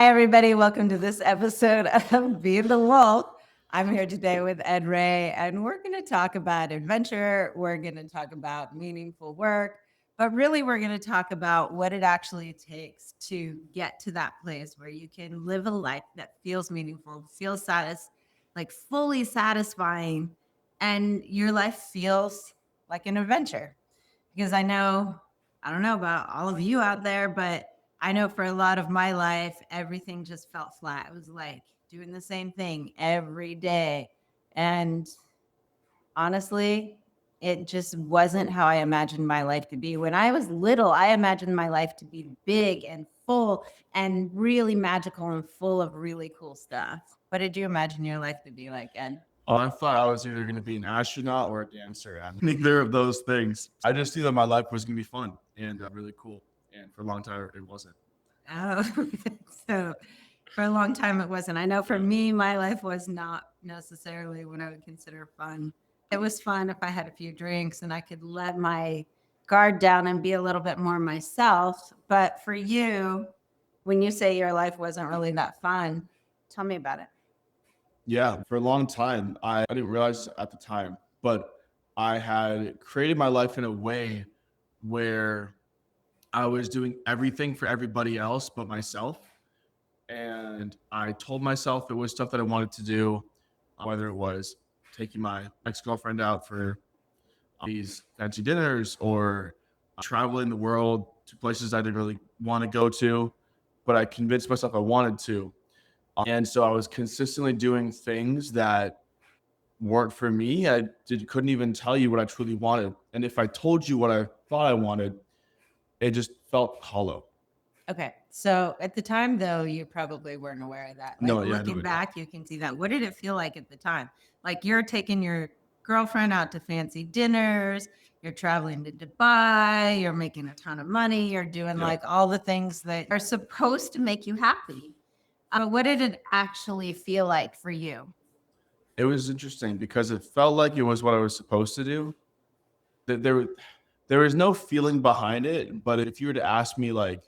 Hi, everybody. Welcome to this episode of Be the Wolf. I'm here today with Reay, and we're going to talk about adventure. We're going to talk about meaningful work, but really, we're going to talk about what it actually takes to get to that place where you can live a life that feels meaningful, feels like fully satisfying, and your life feels like an adventure. Because I don't know about all of you out there, but I know for a lot of my life, everything just felt flat. It was like doing the same thing every day. And honestly, it just wasn't how I imagined my life to be. When I was little, I imagined my life to be big and full and really magical and full of really cool stuff. What did you imagine your life to be like, Ed? Oh, I thought I was either going to be an astronaut or a dancer. Neither of those things. I just knew that my life was going to be fun and really cool. And for a long time, it wasn't. Oh, so for a long time it wasn't. I know for me, my life was not necessarily what I would consider fun. It was fun if I had a few drinks and I could let my guard down and be a little bit more myself. But for you, when you say your life wasn't really that fun, tell me about it. Yeah, for a long time, I didn't realize at the time, but I had created my life in a way where I was doing everything for everybody else but myself. And I told myself it was stuff that I wanted to do, whether it was taking my ex-girlfriend out for these fancy dinners or traveling the world to places I didn't really want to go to, but I convinced myself I wanted to. And so I was consistently doing things that weren't for me. Couldn't even tell you what I truly wanted. And if I told you what I thought I wanted, it just felt hollow. Okay. So at the time, though, you probably weren't aware of that. Like No, yeah, looking no, back, you can see that. What did it feel like at the time? Like you're taking your girlfriend out to fancy dinners, you're traveling to Dubai, you're making a ton of money, you're doing yeah. like all the things that are supposed to make you happy. But what did it actually feel like for you? It was interesting because it felt like it was what I was supposed to do. That there was no feeling behind it. But if you were to ask me like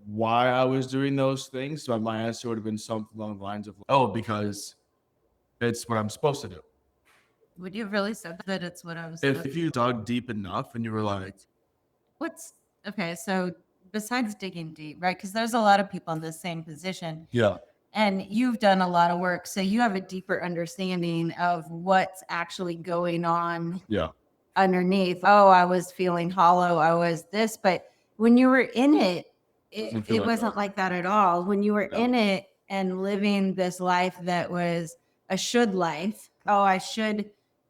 why I was doing those things, my answer would have been something along the lines of, oh, because it's what I'm supposed to do. Would you have really said that it's what I was If you dug deep enough and you were like, What's okay? So besides digging deep, right? Because there's a lot of people in the same position. yeah, And you've done a lot of work, so you have a deeper understanding of what's actually going on yeah, underneath. Oh, I was feeling hollow. I was this, but when you were in it, doesn't feel it like wasn't that. like that at all. When you were No, in it and living this life that was a should life. Oh, I should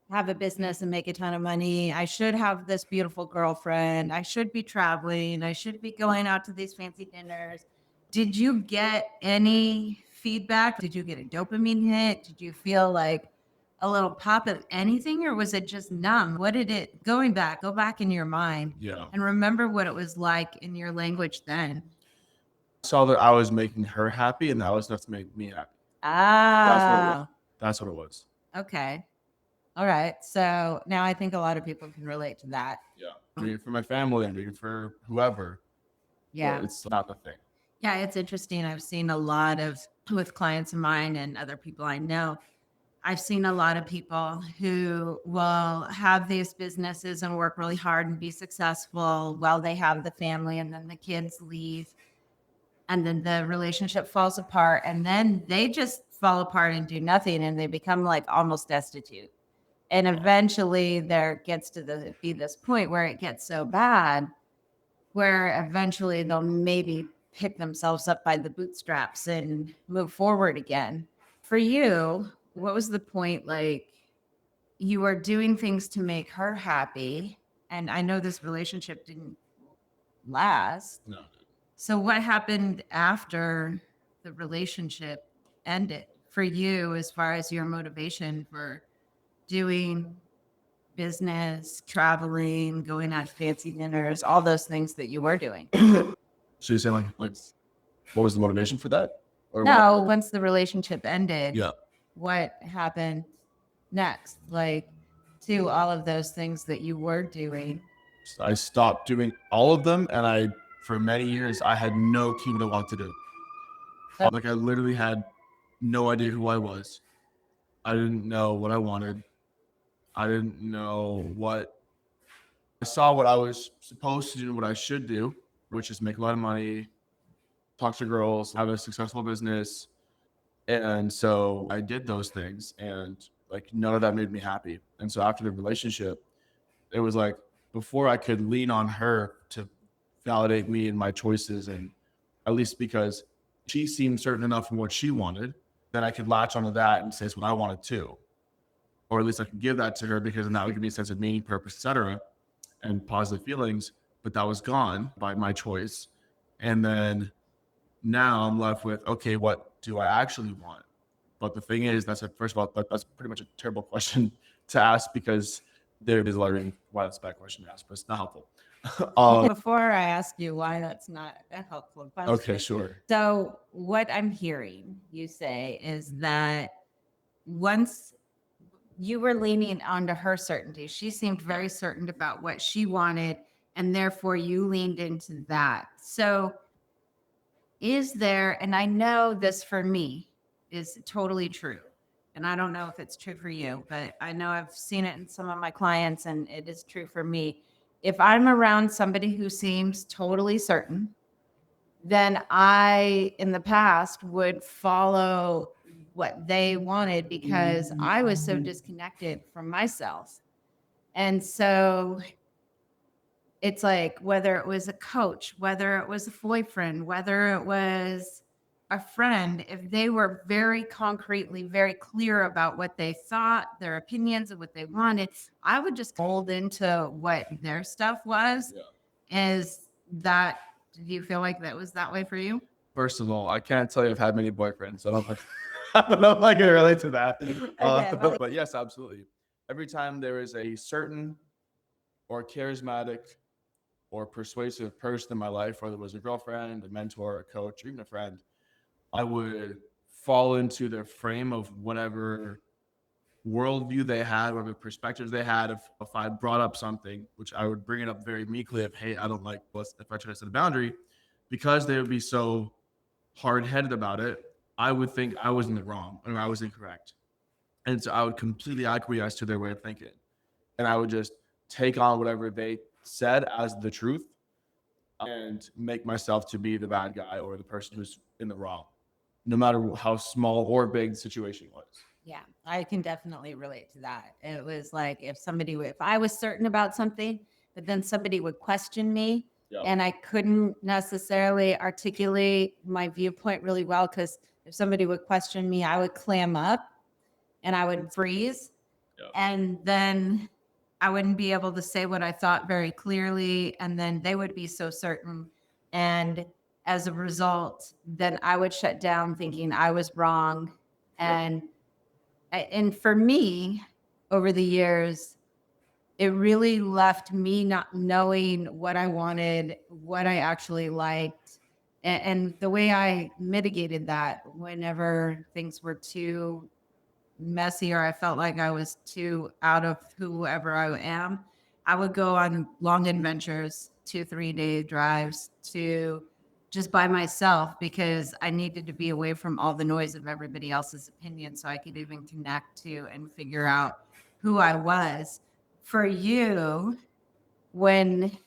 have a business and make a ton of money. I should have this beautiful girlfriend. I should be traveling. I should be going out to these fancy dinners. Did you get any feedback? Did you get a dopamine hit? Did you feel like a little pop of anything, or was it just numb? What did it go back in your mind yeah. and remember what it was like in your language then? I saw that I was making her happy, and that was enough to make me happy. That's what it was. Ah, That's what it was. okay. All right. So now I think a lot of people can relate to that. Yeah. I'm doing it for my family. I'm doing it for whoever. Yeah. It's not the thing. Yeah, it's interesting. I've seen a lot of with clients of mine and other people I know. I've seen a lot of people who will have these businesses and work really hard and be successful while they have the family, and then the kids leave, and then the relationship falls apart, and then they just fall apart and do nothing, and they become like almost destitute. And eventually there gets to be this point where it gets so bad where eventually they'll maybe pick themselves up by the bootstraps and move forward again. For you, what was the point? Like you were doing things to make her happy. And I know this relationship didn't last. No. So what happened after the relationship ended for you as far as your motivation for doing business, traveling, going out to fancy dinners, all those things that you were doing? So you're saying like what was the motivation for that? Or No, what? once the relationship ended, Yeah. what happened next? Like to all of those things that you were doing. So I stopped doing all of them, and for many years I had no clue what I wanted to do. Like I literally had no idea who I was. I didn't know what I wanted. I didn't know what I saw what I was supposed to do and what I should do, which is make a lot of money, talk to girls, have a successful business. And so I did those things and like none of that made me happy. And so after the relationship, it was like before I could lean on her to validate me and my choices, and at least because she seemed certain enough in what she wanted, then I could latch onto that and say it's what I wanted too. Or at least I could give that to her because then that would give me a sense of meaning, purpose, etc., and positive feelings. But that was gone by my choice. And then now I'm left with, okay, what do I actually want? But the thing is, first of all, that's pretty much a terrible question to ask because there is a lot of why that's a bad question to ask, but it's not helpful. Before I ask you why that's not a helpful question. Okay, sure. So what I'm hearing you say is that once you were leaning onto her certainty, she seemed very certain about what she wanted, and therefore you leaned into that. So is there, and I know this for me is totally true, and I don't know if it's true for you, but I know I've seen it in some of my clients, and it is true for me. If I'm around somebody who seems totally certain, then I, in the past, would follow what they wanted because I was so disconnected from myself. And so it's like whether it was a coach, whether it was a boyfriend, whether it was a friend, if they were very concretely, very clear about what they thought, their opinions and what they wanted, I would just mold into what their stuff was. Yeah. Is that, do you feel like that was that way for you? First of all, I can't tell you I've had many boyfriends. So I don't know if I can relate to that. But yes, absolutely. Every time there is a certain or charismatic or persuasive person in my life, whether it was a girlfriend, a mentor, a coach, or even a friend, I would fall into their frame of whatever worldview they had, whatever perspectives they had. If I brought up something, which I would bring it up very meekly of, hey, I don't like this, if I try to set a boundary, because they would be so hard-headed about it, I would think I was in the wrong or I was incorrect. And so I would completely acquiesce to their way of thinking. And I would just take on whatever they said as the truth and make myself to be the bad guy or the person who's in the wrong, no matter how small or big the situation was. Yeah, I can definitely relate to that. It was like if I was certain about something, but then somebody would question me, Yep. and I couldn't necessarily articulate my viewpoint really well, because if somebody would question me, I would clam up and I would freeze. Yep. And then I wouldn't be able to say what I thought very clearly. And then they would be so certain. And as a result, then I would shut down thinking I was wrong. And for me, over the years, it really left me not knowing what I wanted, what I actually liked. And the way I mitigated that whenever things were too messy or I felt like I was too out of whoever I am, I would go on long adventures, 2-3 day drives to just by myself, because I needed to be away from all the noise of everybody else's opinion so I could even connect to and figure out who I was. For you, when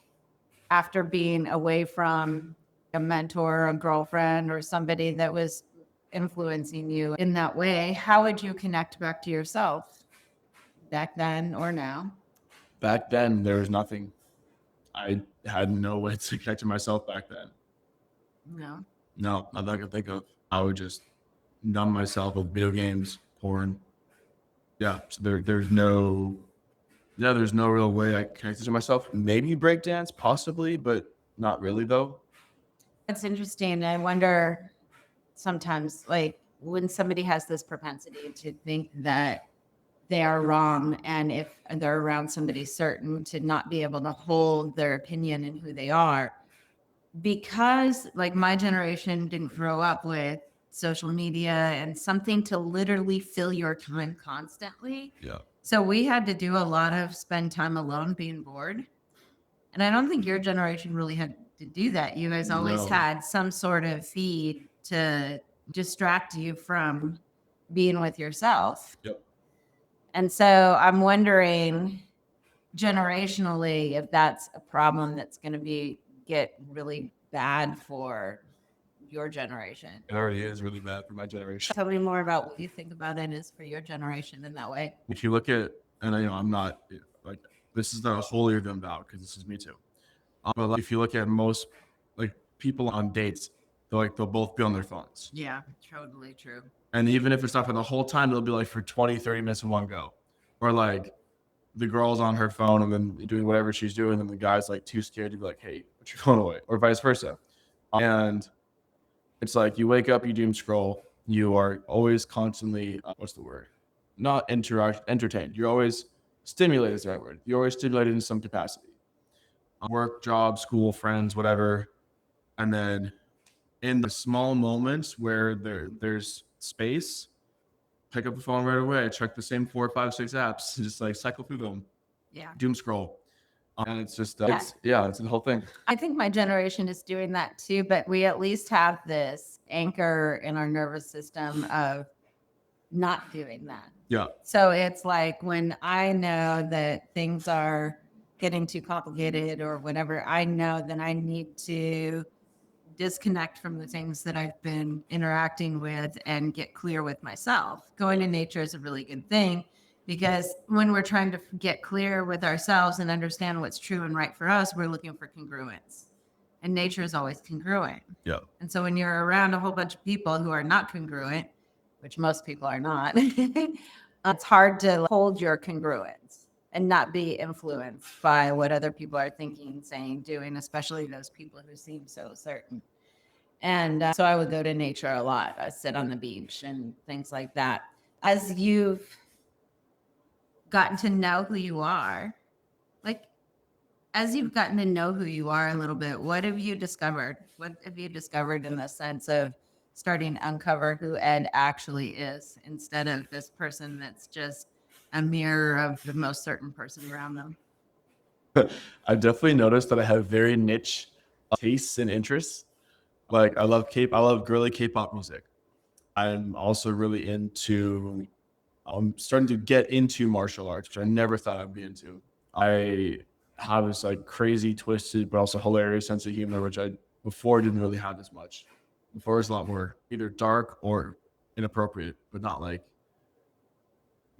after being away from a mentor, a girlfriend, or somebody that was influencing you in that way, how would you connect back to yourself back then or now? Back then, there was nothing. I had no way to connect to myself back then. No. No, not that I could think of. I would just numb myself with video games, porn. Yeah, so there's no real way I connected to myself. Maybe breakdance, possibly, but not really though. That's interesting. I wonder sometimes, like, when somebody has this propensity to think that they are wrong, and if they're around somebody certain, to not be able to hold their opinion and who they are, because like my generation didn't grow up with social media and something to literally fill your time constantly. Yeah. So we had to do a lot of spend time alone being bored. And I don't think your generation really had to do that. You guys always No. had some sort of feed to distract you from being with yourself. Yep. And so I'm wondering generationally if that's a problem that's going to get really bad for your generation. It already is really bad for my generation. Tell me more about what you think about it is for your generation in that way. If you look at, and I'm not like, this is not a holier than thou because this is me too. But like, if you look at most like people on dates, they'll both be on their phones. Yeah, totally true. And even if it's not for the whole time, it'll be like for 20, 30 minutes in one go. Or like the girl's on her phone and then doing whatever she's doing, and the guy's like too scared to be like, hey, put your phone away, or vice versa. And it's like you wake up, you doom scroll, you are always constantly, what's the word? Not entertained. You're always stimulated is the right word. You're always stimulated in some capacity. Work, job, school, friends, whatever. And then in the small moments where there's space, pick up the phone right away, check the same 4, 5, 6 apps, just like cycle through them. Yeah. Doom scroll. And it's just, it's the whole thing. I think my generation is doing that too, but we at least have this anchor in our nervous system of not doing that. Yeah. So it's like when I know that things are getting too complicated or whatever, I know that I need to disconnect from the things that I've been interacting with and get clear with myself. Going to nature is a really good thing because when we're trying to get clear with ourselves and understand what's true and right for us, we're looking for congruence. And nature is always congruent. Yeah. And so when you're around a whole bunch of people who are not congruent, which most people are not, it's hard to hold your congruence and not be influenced by what other people are thinking, saying, doing, especially those people who seem so certain. And so I would go to nature a lot. I sit on the beach and things like that. As you've gotten to know who you are, as you've gotten to know who you are a little bit, what have you discovered? What have you discovered in the sense of starting to uncover who Ed actually is instead of this person that's just a mirror of the most certain person around them? I've definitely noticed that I have very niche tastes and interests. Like I love girly K-pop music. I'm also really I'm starting to get into martial arts, which I never thought I'd be into. I have this like crazy, twisted, but also hilarious sense of humor, which I before didn't really have as much. Before it was a lot more either dark or inappropriate, but not like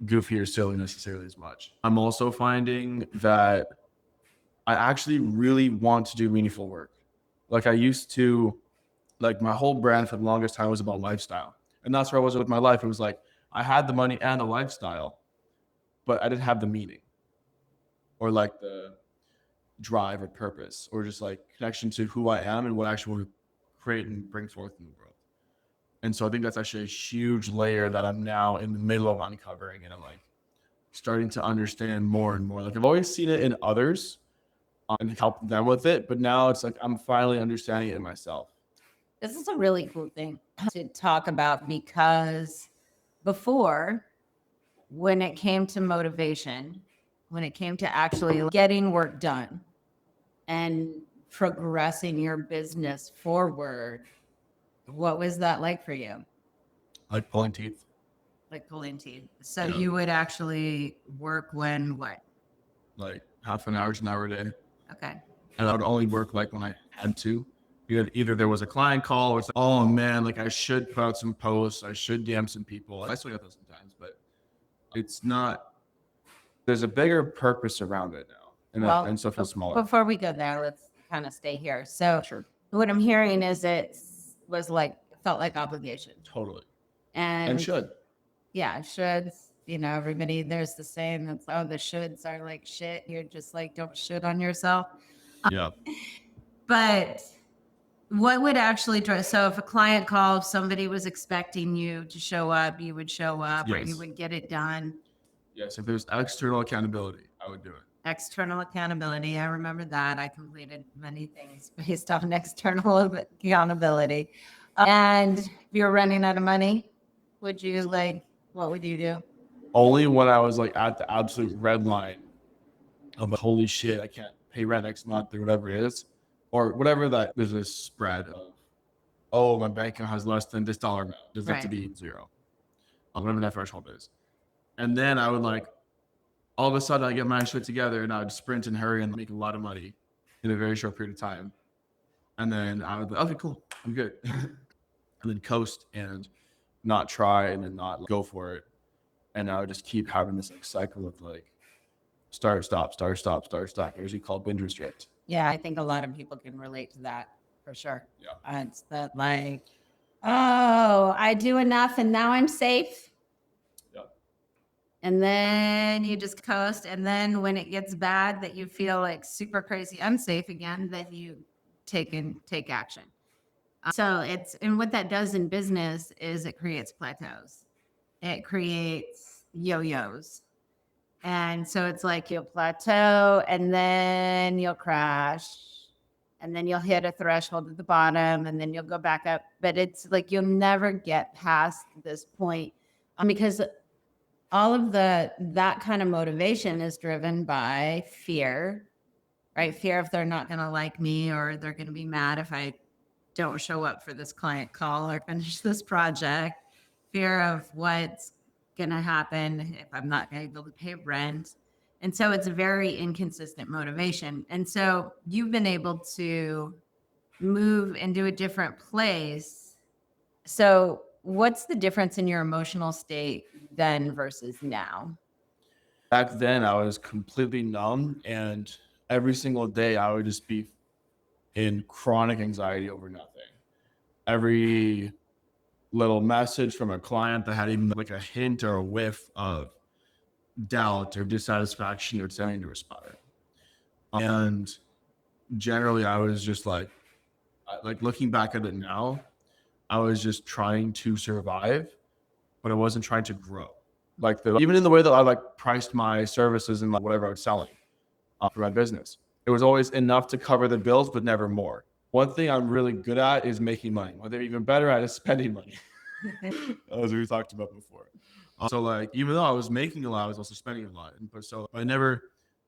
goofy or silly necessarily as much. I'm also finding that I actually really want to do meaningful work. Like I used to, like my whole brand for the longest time was about lifestyle. And that's where I was with my life. It was like, I had the money and the lifestyle, but I didn't have the meaning or like the drive or purpose or just like connection to who I am and what I actually want to create and bring forth in the world. And so I think that's actually a huge layer that I'm now in the middle of uncovering. And I'm like starting to understand more and more. Like I've always seen it in others and helped them with it. But now it's like, I'm finally understanding it in myself. This is a really cool thing to talk about because before, when it came to motivation, when it came to actually getting work done and progressing your business forward, what was that like for you? Like pulling teeth. Like pulling teeth. So you would actually work when what? Like half an hour to an hour a day. Okay. And I would only work like when I had to. Either there was a client call or it's like, oh man, like I should put out some posts, I should DM some people. I still get those sometimes, but it's not, there's a bigger purpose around it now. And so it feels smaller. Before we go there, let's kind of stay here. So sure. What I'm hearing is it felt like obligation. Totally. And should. Yeah, shoulds. You know, everybody, there's the saying that's, oh, the shoulds are like shit. You're just like, don't should on yourself. Yeah. But what would actually drive? So if a client called, somebody was expecting you to show up, you would show up or you would get it done. Yes, if there's external accountability, I would do it. External accountability. I remember that. I completed many things based on external accountability. And if you're running out of money, what would you do? Only when I was like at the absolute red line of like, holy shit, I can't pay rent next month or whatever it is. Or whatever that there's a spread oh, my bank account has less than this dollar amount. Does it have to Right. be zero? Whatever that threshold is. And then I would like, all of a sudden I get my shit together and I would sprint and hurry and make a lot of money in a very short period of time. And then I would be like, okay, cool, I'm good. And then coast and not try and then not go for it. And I would just keep having this like cycle of like start, stop, start, stop, start, stop. Usually called binge restrict. Yeah, I think a lot of people can relate to that for sure. Yeah. It's that like, oh, I do enough and now I'm safe. Yeah. And then you just coast. And then when it gets bad that you feel like super crazy unsafe again, then you take action. So it's, and what that does in business is it creates plateaus. It creates yo-yos. And so it's like you'll plateau and then you'll crash and then you'll hit a threshold at the bottom and then you'll go back up. But it's like you'll never get past this point because all of that kind of motivation is driven by fear, right? Fear if they're not going to like me or they're going to be mad if I don't show up for this client call or finish this project. Fear of what's going to happen if I'm not going to be able to pay rent. And so it's a very inconsistent motivation. And so you've been able to move into a different place. So what's the difference in your emotional state then versus now? Back then I was completely numb and every single day I would just be in chronic anxiety over nothing. Every little message from a client that had even like a hint or a whiff of doubt or dissatisfaction or something to respond. And generally I was just like looking back at it now, I was just trying to survive, but I wasn't trying to grow. Like even in the way that I like priced my services and like whatever I was selling for my business, it was always enough to cover the bills, but never more. One thing I'm really good at is making money. What they're even better at is spending money, as we talked about before. So like, even though I was making a lot, I was also spending a lot. But so I never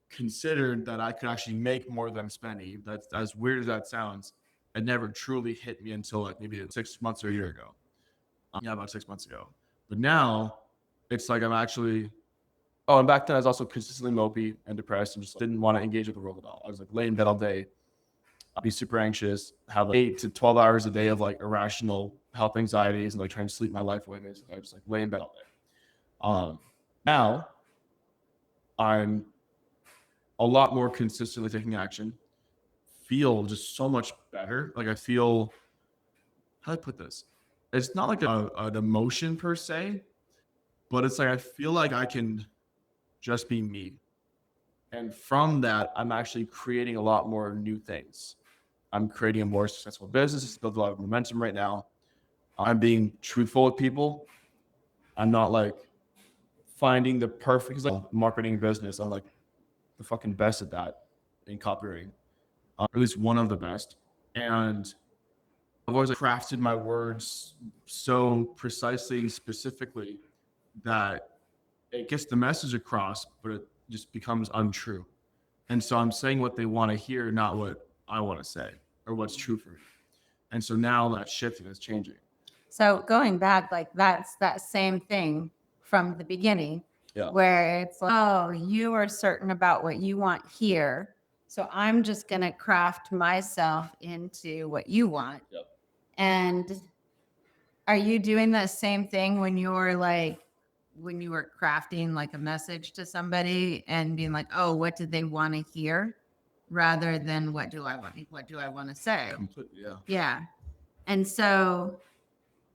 considered that I could actually make more than spending. That's as weird as that sounds. It never truly hit me until like maybe 6 months or a year ago. Yeah, about 6 months ago. But now it's like I'm actually, oh, and back then I was also consistently mopey and depressed and just didn't want to engage with the world at all. I was like lay in bed all day. I'd be super anxious, have like 8 to 12 hours a day of like irrational health anxieties and like trying to sleep my life away. Basically, I just like lay in bed all day. Now I'm a lot more consistently taking action, feel just so much better. Like I feel, how do I put this? It's not like an emotion per se, but it's like I feel like I can just be me. And from that, I'm actually creating a lot more new things. I'm creating a more successful business. It's built a lot of momentum right now. I'm being truthful with people. I'm not like finding the perfect like, marketing business. I'm like the fucking best at that in copywriting, or at least one of the best. And I've always like, crafted my words so precisely and specifically that it gets the message across, but it just becomes untrue. And so I'm saying what they want to hear, not what I want to say or what's true for me. And so now that shifting is changing. So going back, like that's that same thing from the beginning, Yeah. where it's like, oh, you are certain about what you want here. So I'm just going to craft myself into what you want. Yep. And are you doing the same thing when you're like, when you were crafting like a message to somebody and being like, oh, what did they want to hear rather than what do I want to say? Completely, yeah. Yeah. And so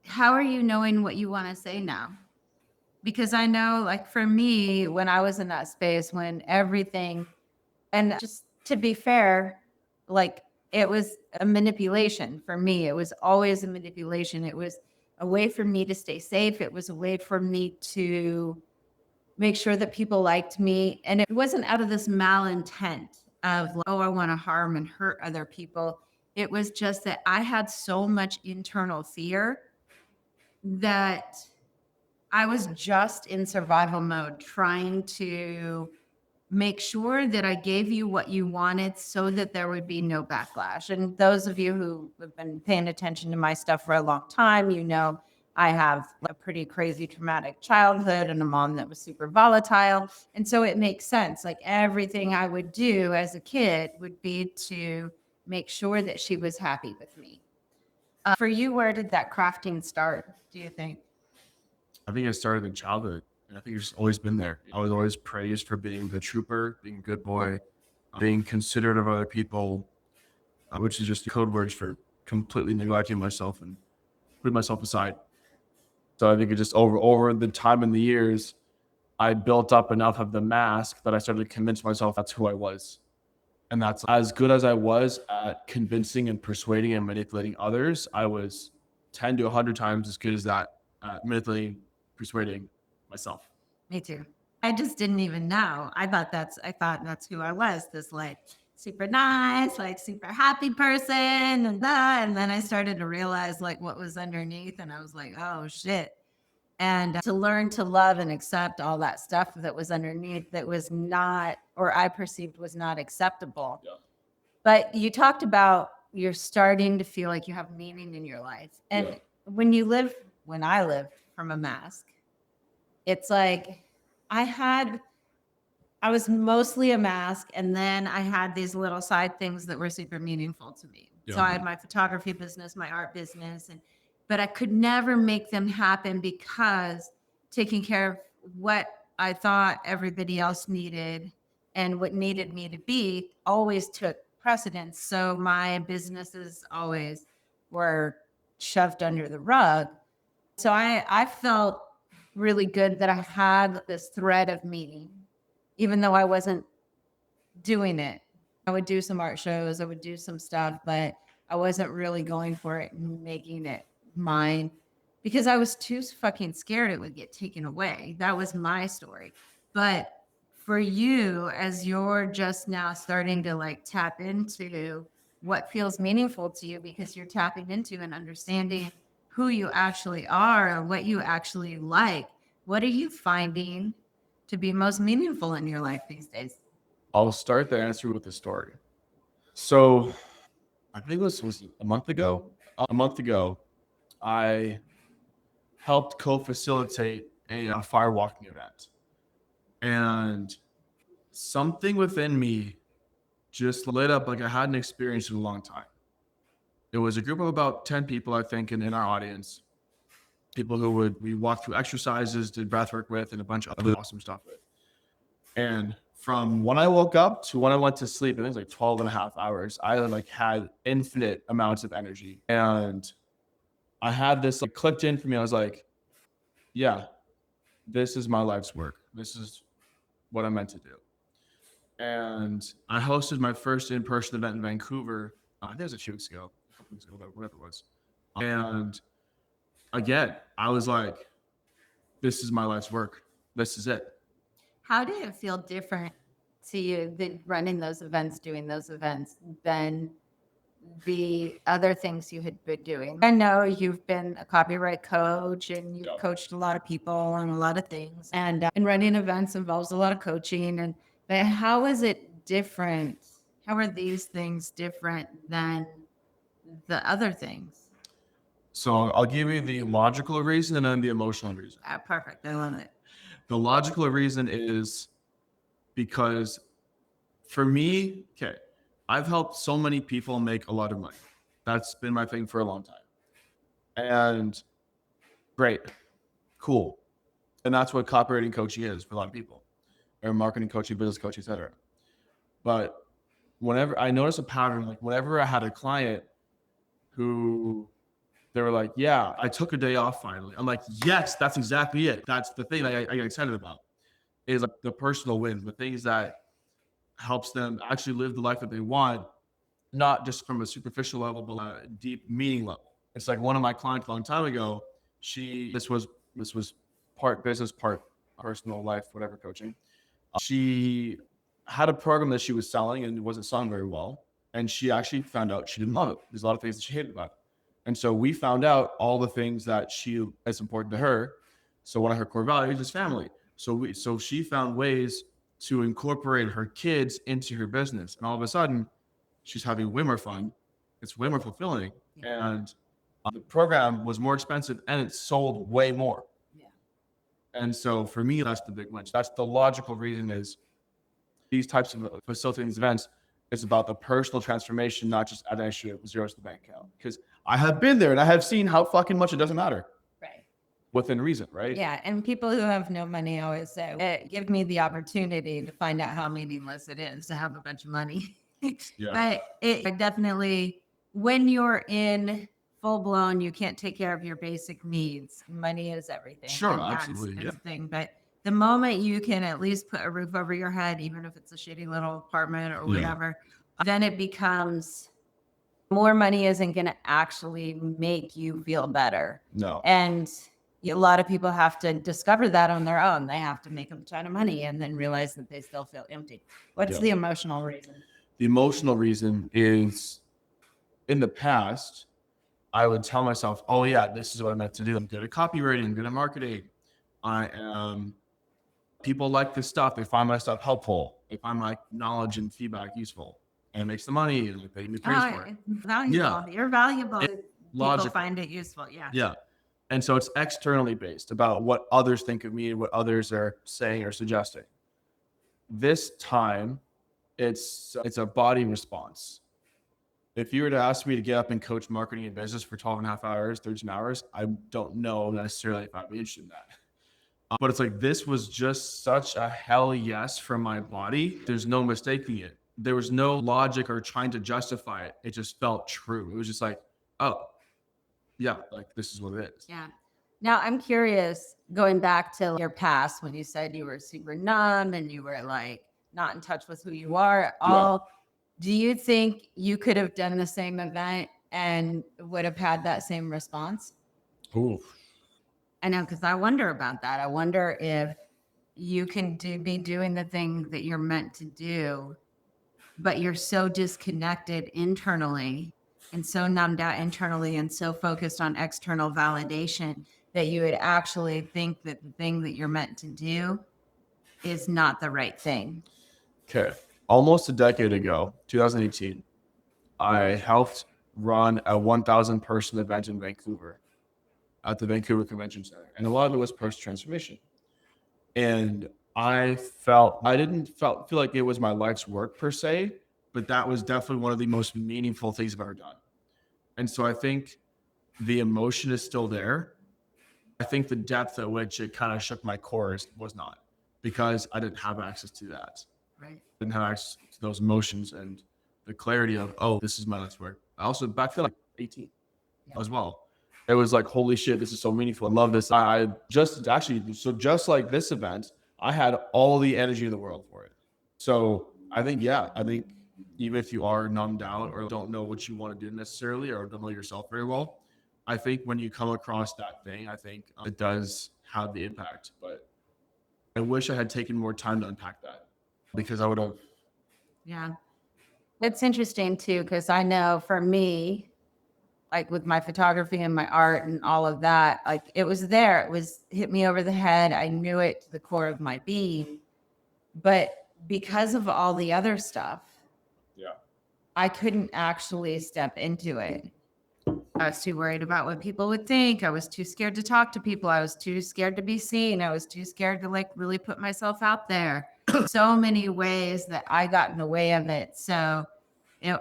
how are you knowing what you want to say now? Because I know, like for me, when I was in that space, when everything, and just to be fair, like it was a manipulation for me. It was always a manipulation. It was a way for me to stay safe. It was a way for me to make sure that people liked me. And it wasn't out of this malintent of, like, oh, I want to harm and hurt other people. It was just that I had so much internal fear that I was just in survival mode, trying to make sure that I gave you what you wanted so that there would be no backlash. And those of you who have been paying attention to my stuff for a long time, you know, I have a pretty crazy traumatic childhood and a mom that was super volatile. And so it makes sense. Like everything I would do as a kid would be to make sure that she was happy with me. For you, where did that crafting start, do you think? I think it started in childhood, and I think it's always been there. I was always praised for being the trooper, being a good boy, being considerate of other people, which is just code words for completely neglecting myself and putting myself aside. So I think it just over the time and the years, I built up enough of the mask that I started to convince myself that's who I was. And that's as good as I was at convincing and persuading and manipulating others, I was 10 to 100 times as good as that at manipulating, persuading myself. Me too. I just didn't even know. I thought that's who I was, this like super nice, like super happy person and that. And then I started to realize like what was underneath and I was like, oh shit. And to learn to love and accept all that stuff that was underneath that was not, or I perceived was not acceptable. Yeah. But you talked about you're starting to feel like you have meaning in your life. And Yeah. when I lived from a mask, it's like I was mostly a mask, and then I had these little side things that were super meaningful to me. So Yeah. I had my photography business, my art business, but I could never make them happen because taking care of what I thought everybody else needed and what needed me to be always took precedence. So my businesses always were shoved under the rug. So I felt really good that I had this thread of meaning, even though I wasn't doing it. I would do some art shows, I would do some stuff, but I wasn't really going for it and making it mine because I was too fucking scared it would get taken away. That was my story. But for you, as you're just now starting to like tap into what feels meaningful to you because you're tapping into and understanding who you actually are and what you actually like, what are you finding to be most meaningful in your life these days? I'll start the answer with a story. So I think this was a month ago. A month ago, I helped co-facilitate a fire walking event. And something within me just lit up like I hadn't experienced in a long time. It was a group of about 10 people, I think, in our audience. People who we walked through exercises, did breath work with, and a bunch of other awesome stuff with. And from when I woke up to when I went to sleep, I think it was like 12 and a half hours, I like had infinite amounts of energy. And I had this like clicked in for me. I was like, yeah, this is my life's work. This is what I'm meant to do. And I hosted my first in-person event in Vancouver. I think it was a few weeks ago, a couple weeks ago, whatever it was. And again, I was like, this is my life's work. This is it. How did it feel different to you than running those events, doing those events, than the other things you had been doing? I know you've been a copyright coach and you've coached a lot of people on a lot of things, and running events involves a lot of coaching. And but how is it different? How are these things different than the other things? So I'll give you the logical reason and then the emotional reason. Perfect. I love it. The logical reason is because for me, okay, I've helped so many people make a lot of money. That's been my thing for a long time. And great, cool. And that's what copywriting coaching is for a lot of people, or marketing coaching, business coaching, etc. But whenever I notice a pattern, like whenever I had a client who they were like, yeah, I took a day off finally. I'm like, yes, that's exactly it. That's the thing that I get excited about is like the personal wins, the things that helps them actually live the life that they want, not just from a superficial level, but a deep meaning level. It's like one of my clients a long time ago, this was part business, part personal life, whatever coaching. She had a program that she was selling and it wasn't selling very well. And she actually found out she didn't love it. There's a lot of things that she hated about it. And so we found out all the things that is important to her. So one of her core values is family. So she found ways to incorporate her kids into her business. And all of a sudden, she's having way more fun. It's way more fulfilling. And the program was more expensive and it sold way more. Yeah. And so for me, that's the big win. That's the logical reason is these types of facilitating events, it's about the personal transformation, not just adding extra zeros to the bank account. Because I have been there and I have seen how fucking much it doesn't matter. Right. Within reason, right? Yeah. And people who have no money always say, it give me the opportunity to find out how meaningless it is to have a bunch of money. Yeah. But it definitely, when you're in full blown, you can't take care of your basic needs. Money is everything. Sure, And that's absolutely. Yeah. the thing. But the moment you can at least put a roof over your head, even if it's a shitty little apartment or whatever, then it becomes more money isn't going to actually make you feel better. No. And a lot of people have to discover that on their own. They have to make a ton of money and then realize that they still feel empty. What's the emotional reason? The emotional reason is in the past, I would tell myself, oh yeah, this is what I'm meant to do. I'm good at copywriting, I'm good at marketing. I am, people like this stuff. They find my stuff helpful. They find my knowledge and feedback useful. And it makes the money and they give me praise for it. It's valuable. Yeah. You're valuable. People Logical. find it useful. Yeah. Yeah. And so it's externally based about what others think of me and what others are saying or suggesting. This time, it's a body response. If you were to ask me to get up and coach marketing and business for 12 and a half hours, 13 hours, I don't know necessarily if I'd be interested in that. But it's like, this was just such a hell yes from my body. There's no mistaking it. There was no logic or trying to justify it. It just felt true. It was just like, oh, yeah, like this is what it is. Yeah. Now I'm curious, going back to your past when you said you were super numb and you were like not in touch with who you are at all. Do you think you could have done the same event and would have had that same response? Ooh. I know, because I wonder about that. I wonder if you can be doing the thing that you're meant to do, but you're so disconnected internally and so numbed out internally and so focused on external validation that you would actually think that the thing that you're meant to do is not the right thing. Okay. Almost a decade ago, 2018, I helped run a 1,000 person event in Vancouver at the Vancouver Convention Center. And a lot of it was personal transformation. And I didn't feel like it was my life's work per se, but that was definitely one of the most meaningful things I've ever done. And so I think the emotion is still there. I think the depth at which it kind of shook my core was not, because I didn't have access to that. Right. I didn't have access to those emotions and the clarity of, oh, this is my life's work. I also back then like 18 as well. It was like, holy shit, this is so meaningful. I love this. I just like this event, I had all the energy in the world for it. So I think even if you are numbed out or don't know what you want to do necessarily, or don't know yourself very well, I think when you come across that thing, I think it does have the impact. But I wish I had taken more time to unpack that, because I would have. Yeah. It's interesting too, because I know for me, like with my photography and my art and all of that, like it was there. It was hit me over the head. I knew it to the core of my being. But because of all the other stuff, I couldn't actually step into it. I was too worried about what people would think. I was too scared to talk to people. I was too scared to be seen. I was too scared to like really put myself out there. So many ways that I got in the way of it. So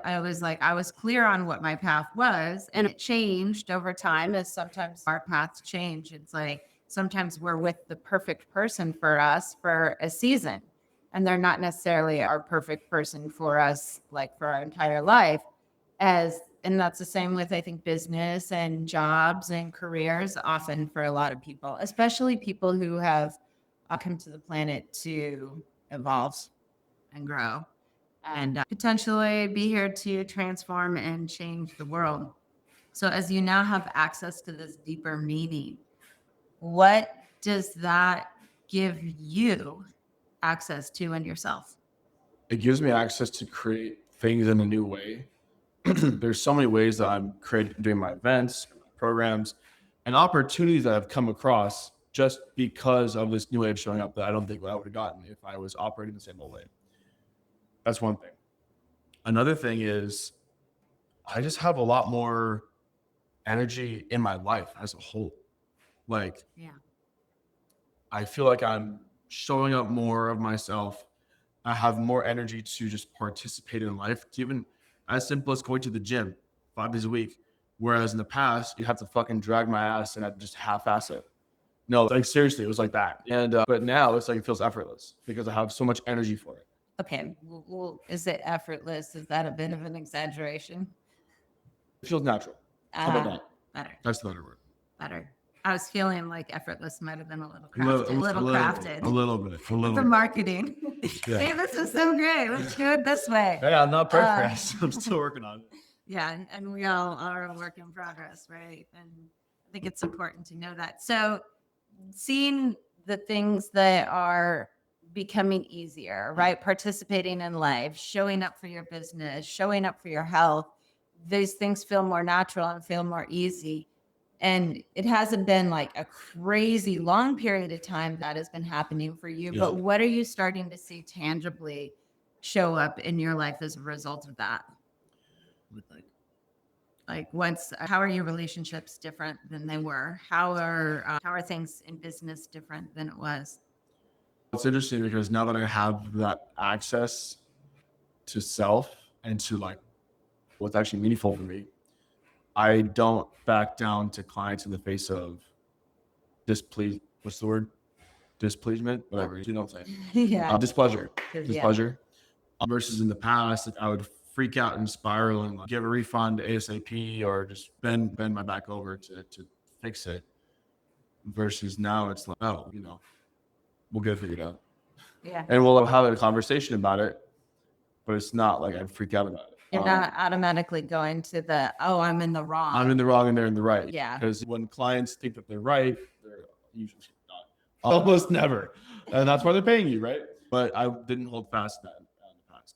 I was like, I was clear on what my path was, and it changed over time, as sometimes our paths change. It's like sometimes we're with the perfect person for us for a season, and they're not necessarily our perfect person for us, like for our entire life. And that's the same with, I think, business and jobs and careers, often for a lot of people, especially people who have come to the planet to evolve and grow and potentially be here to transform and change the world. So as you now have access to this deeper meaning, what does that give you access to in yourself? It gives me access to create things in a new way. There's so many ways that I'm doing my events, programs, and opportunities that I've come across just because of this new way of showing up that I don't think I would have gotten if I was operating the same old way. That's one thing. Another thing is I just have a lot more energy in my life as a whole. Like, Yeah. I feel like I'm showing up more of myself. I have more energy to just participate in life. It's even as simple as going to the gym 5 days a week. Whereas in the past, you have to fucking drag my ass and I'd just half-ass it. No, like seriously, it was like that. And but now it's like it feels effortless because I have so much energy for it. Okay. Well, is it effortless? Is that a bit of an exaggeration? It feels natural. How about that? Better. That's the better word. Better. I was feeling like effortless might have been a little A little, crafted. A little crafted. a little bit. A little The bit. marketing. Yeah. Hey, this is so great. Let's do it this way. Yeah, I'm not perfect. I'm still working on it. Yeah, and we all are a work in progress, right? And I think it's important to know that. So, seeing the things that are becoming easier, right? Participating in life, showing up for your business, showing up for your health, these things feel more natural and feel more easy. And it hasn't been like a crazy long period of time that has been happening for you, Yeah. but what are you starting to see tangibly show up in your life as a result of that? Let me think. Like, how are your relationships different than they were? How are things in business different than it was? It's interesting because now that I have that access to self and to like what's actually meaningful for me, I don't back down to clients in the face of what's the word? Displeasement, whatever. You know what I'm saying? Yeah. Displeasure. Yeah. Displeasure. Versus in the past, I would freak out and spiral and like, give a refund ASAP or just bend my back over to fix it. Versus now it's like, oh, we'll get it figured out. Yeah. And we'll have a conversation about it, but it's not like I freak out about it. You're not automatically going to I'm in the wrong. I'm in the wrong and they're in the right. Yeah. Because when clients think that they're right, they're usually not. Almost never. And that's why they're paying you, right? But I didn't hold fast that in the past.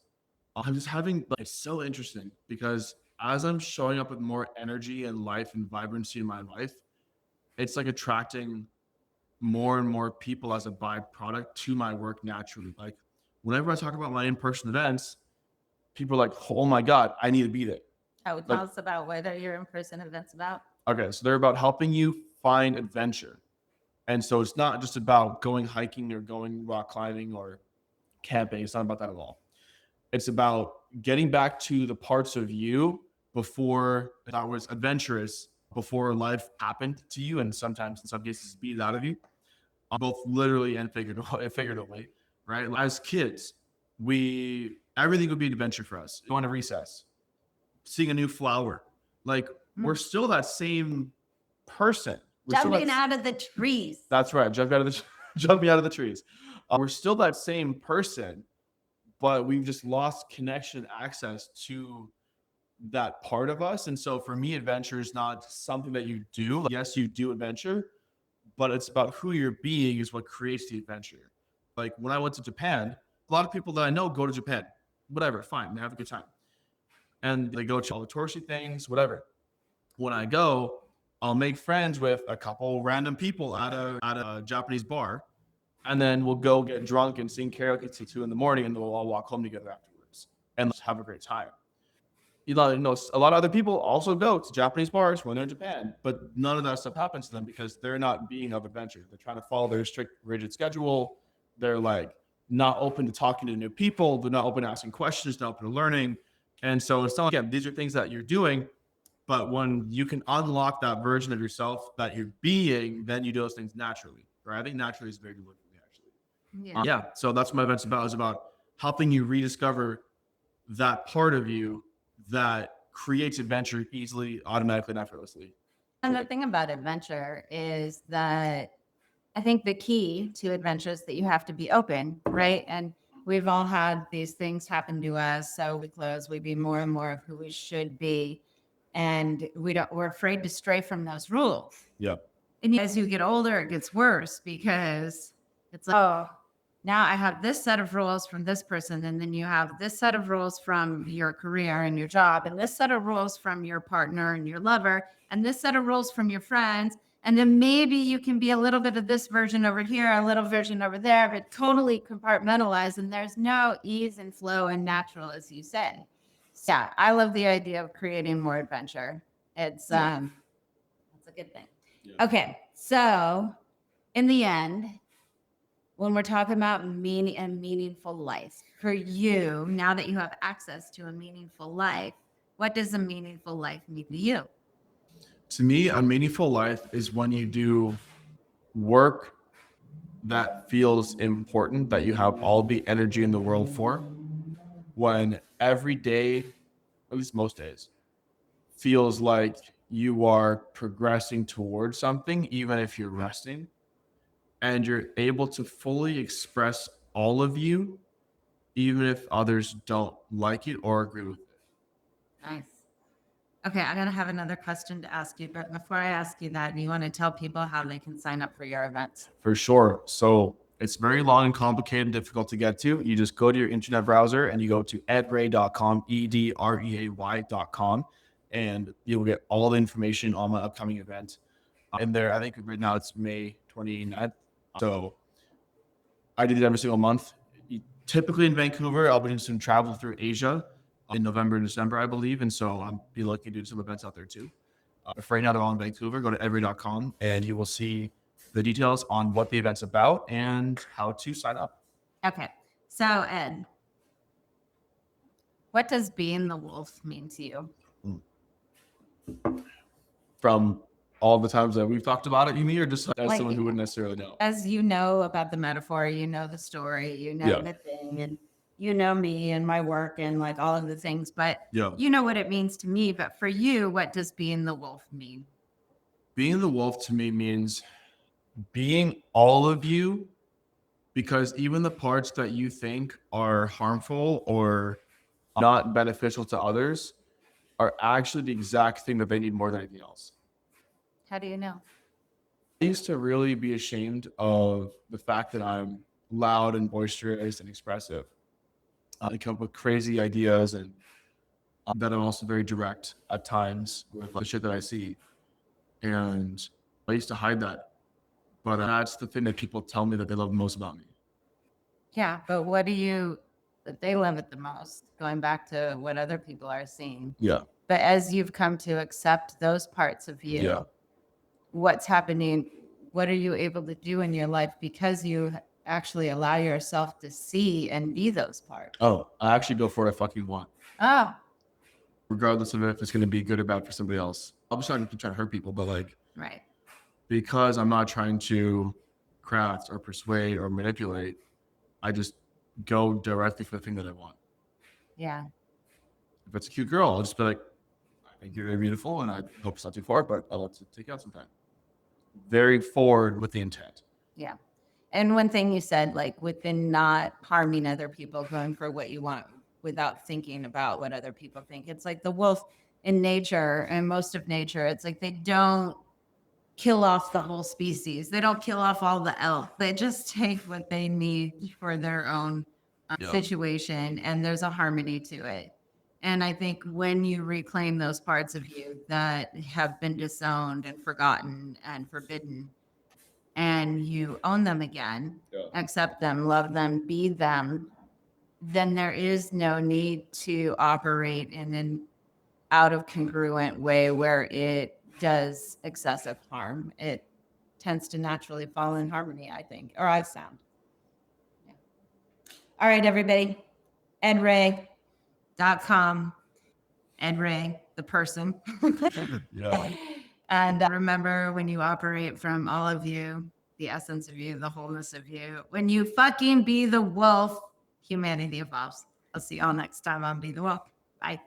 I'm just having like, it's so interesting because as I'm showing up with more energy and life and vibrancy in my life, it's like attracting more and more people as a byproduct to my work naturally. Like whenever I talk about my in-person events, people are like, oh my God, I need to be there. Oh, tell us about what are your in-person events about? Okay, so they're about helping you find adventure. And so it's not just about going hiking or going rock climbing or camping. It's not about that at all. It's about getting back to the parts of you before that was adventurous, before life happened to you, and sometimes in some cases beat it out of you, both literally and figuratively, right? As kids, everything would be an adventure for us. Going to recess, seeing a new flower, like we're still that same person. Jumping out of the trees. That's right, jumping out of the trees. We're still that same person, but we've just lost connection, access to that part of us. And so for me, adventure is not something that you do. Like, yes, you do adventure, but it's about who you're being is what creates the adventure. Like when I went to Japan, a lot of people that I know go to Japan, whatever, fine, they have a good time. And they go to all the touristy things, whatever. When I go, I'll make friends with a couple random people at a Japanese bar. And then we'll go get drunk and sing karaoke till 2 a.m. and then we'll all walk home together afterwards and just have a great time. A lot of other people also go to Japanese bars when they're in Japan, but none of that stuff happens to them because they're not being of adventure. They're trying to follow their strict, rigid schedule. They're like not open to talking to new people. They're not open to asking questions, not open to learning. And so it's not like, these are things that you're doing, but when you can unlock that version of yourself that you're being, then you do those things naturally, right? I think naturally is a very good word for me, actually. Yeah. So that's what my event's about, is about helping you rediscover that part of you that creates adventure easily, automatically, and effortlessly. And the thing about adventure is that I think the key to adventure is that you have to be open, right? And we've all had these things happen to us. So we be more and more of who we should be. And we're afraid to stray from those rules. Yeah. And as you get older, it gets worse because it's like, oh, now I have this set of rules from this person. And then you have this set of rules from your career and your job, and this set of rules from your partner and your lover, and this set of rules from your friends. And then maybe you can be a little bit of this version over here, a little version over there, but totally compartmentalized. And there's no ease and flow and natural, as you said. Yeah, I love the idea of creating more adventure. It's that's a good thing. Yeah. Okay, so in the end, when we're talking about meaning and meaningful life for you, now that you have access to a meaningful life, what does a meaningful life mean to you? To me, a meaningful life is when you do work that feels important, that you have all the energy in the world for, when every day, at least most days, feels like you are progressing towards something, even if you're resting, and you're able to fully express all of you, even if others don't like it or agree with it. Nice. Okay, I'm gonna have another question to ask you, but before I ask you that, you want to tell people how they can sign up for your events? For sure. So it's very long and complicated and difficult to get to. You just go to your internet browser and you go to edreay.com, edreay.com, and you'll get all the information on my upcoming event. And there, I think right now it's May 29th. So I did it every single month. Typically in Vancouver, I'll be doing some travel through Asia in November and December, I believe. And so I'll be looking to do some events out there too. If right now they're all in Vancouver, go to edreay.com and you will see the details on what the event's about and how to sign up. Okay, so Ed, what does being the wolf mean to you? From all the times that we've talked about it, you mean, or just as Like, someone who wouldn't necessarily know? as you know about the metaphor, you know the story, you know Yeah. the thing, and you know me and my work and like all of the things, but Yeah. you know what it means to me. But for you, what does being the wolf mean? Being the wolf to me means being all of you, because even the parts that you think are harmful or not beneficial to others are actually the exact thing that they need more than anything else. How do you know? I used to really be ashamed of the fact that I'm loud and boisterous and expressive. I come up with crazy ideas and that I'm also very direct at times with the shit that I see. And I used to hide that. But that's the thing that people tell me that they love most about me. Yeah, but what do you that they love it the most? Going back to what other people are seeing. Yeah. But as you've come to accept those parts of you, Yeah. what's happening? What are you able to do in your life because you actually allow yourself to see and be those parts? Oh, I actually go for what I fucking want, Oh, regardless of if it's going to be good or bad for somebody else. I'm just not trying to hurt people, but like, right. because I'm not trying to craft or persuade or manipulate, I just go directly for the thing that I want. Yeah. If it's a cute girl, I'll just be like, I think you're very beautiful and I hope it's not too far, but I'd love to take you out sometime. Very forward with the intent. Yeah. And one thing you said, like within not harming other people, going for what you want without thinking about what other people think. It's like the wolf in nature and most of nature, it's like they don't kill off the whole species. They don't kill off all the elk. They just take what they need for their own Yeah. situation, and there's a harmony to it. And I think when you reclaim those parts of you that have been disowned and forgotten and forbidden, and you own them again, Yeah. accept them, love them, be them, then there is no need to operate in an out of congruent way where it does excessive harm. It tends to naturally fall in harmony, I think, or I've found. Yeah. All right, everybody. edreay.com. Ed Reay, the person. Yeah. And remember, when you operate from all of you, the essence of you, the wholeness of you, when you fucking be the wolf, humanity evolves. I'll see y'all next time on Be the Wolf. Bye.